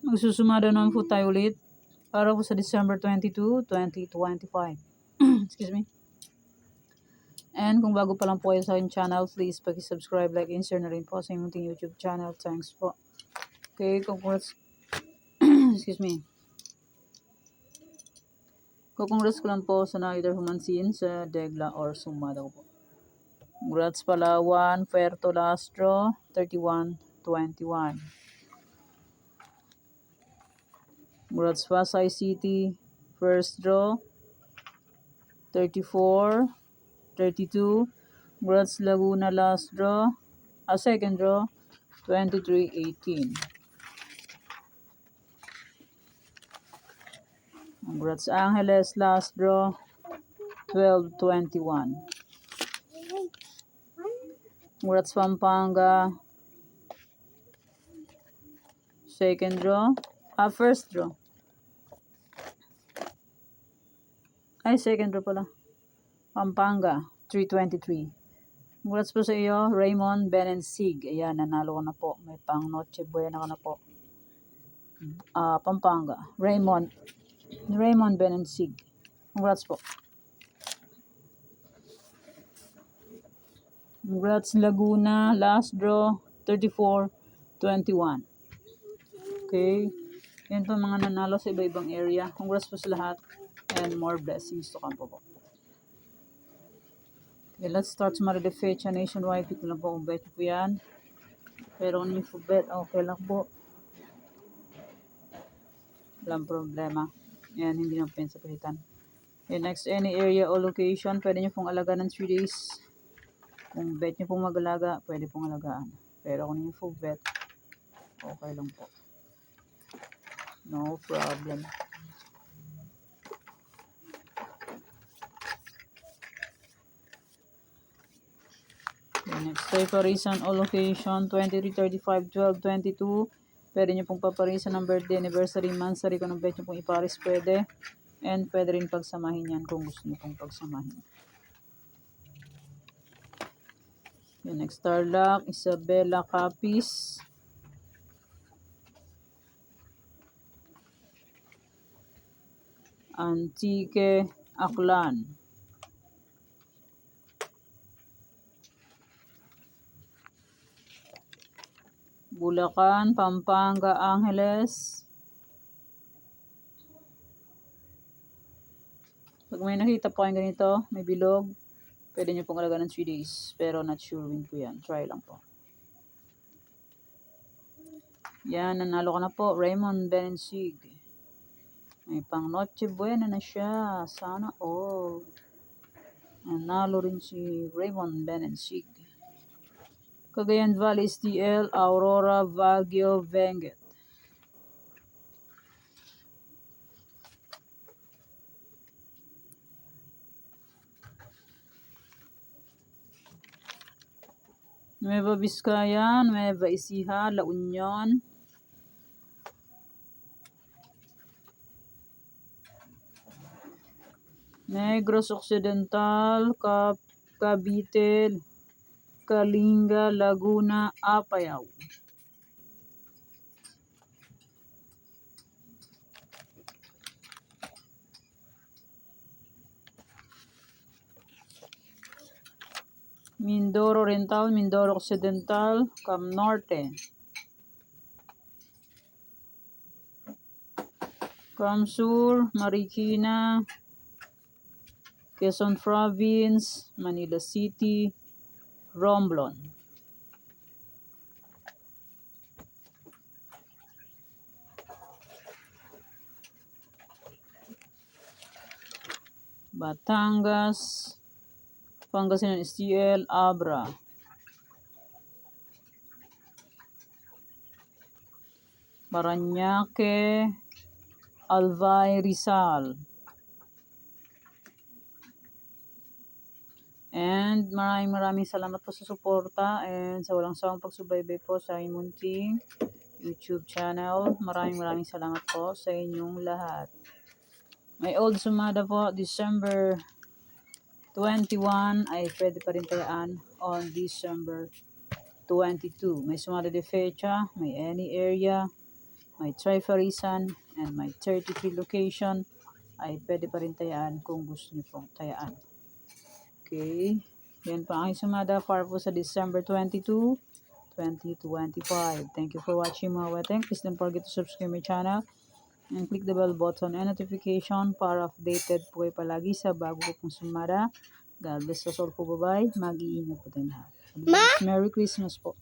Magsusumada naman po tayo ulit para po sa December 22, 2025. Excuse me. And kung bago pa lang po kayo sa aking channel, please paki-subscribe, like, and share na rin po sa inyong YouTube channel. Thanks po. Okay, congrats. Excuse me. Congrats ko lang po sa either humansin sa Degla or sumada ko po. Congrats Palawan, Puerto Lastro, 31-21. Congrats Pasay City, first draw, 34-32. Congrats Laguna last draw, second draw, 23-18. Congrats Angeles last draw, 12-21. Congrats Pampanga, second draw, first draw. Second draw pala. Pampanga, 323. Congrats po sa iyo, Raymond Benensig. Ayan, nanalo ko na po. May pang Noche Buena ka na po. Pampanga. Raymond Benensig. Congrats po. Congrats Laguna, last draw, 34-21. Okay. Yan po mga nanalo sa iba-ibang area. Congrats po sa lahat. And more blessings to come po. Okay, let's start sa Mara de Fecha nationwide. Pito lang po kung bet po yan. Pero kung po bet, okay lang po. Walang problema. Yan, hindi na po sa palitan. Okay, next, any area or location, pwede nyo pong alagaan ng 3 days. Kung bet nyo pong mag-alaga, pwede pong alagaan. Pero kung hindi po bet, okay lang po. No problem. Next, preparation o location, 23, 35, 12, 22. Pwede nyo pong paparisan ng birthday, anniversary, monthsary. Kung anong bet nyo pong iparis, pwede. And pwede rin pagsamahin yan kung gusto nyo pong pagsamahin. Okay, next, Tarlac, Isabela Capiz. Antique, Aklan. Bulacan, Pampanga, Angeles. Pag may nakita po kayong ganito, may bilog, pwede nyo pong alagaan ng 3 days. Pero not sure win po yan. Try lang po. Yan, nanalo ka na po. Raymond Benensig. May pang Noche Buena na siya. Sana all. Nanalo rin si Raymond Benensig. Cagayan Valley STL, Aurora, Baguio, Benguet. Nueva Vizcaya, Nueva Ecija, La Union. Negros Occidental, Cavite, Kalinga, Laguna, Apayao. Mindoro Oriental, Mindoro Occidental, Cam Norte. Cam Sur, Marikina, Quezon Province, Manila City, Romblon. Batangas, Pangasinan STL, Abra. Parañaque, Albay, Rizal. And maraming salamat po sa suporta and sa walang sawang pagsubaybay po sa munting YouTube channel. Maraming salamat po sa inyong lahat. May old sumada po, December 21 ay pwede pa rin tayaan on December 22. May sumada de fecha, may any area, may Trifarisan, and may 33 location, ay pwede pa rin tayaan kung gusto niyo pong tayaan. Okay. Yan po ang sumada para po sa December 22, 2025. Thank you for watching mga weteng. Please don't forget to subscribe my channel and click the bell button and notification para updated po kayo palagi sa bago ko pong sumada. God bless us all po. Bye-bye. Mag-iingat po tayo lahat. Merry Christmas po.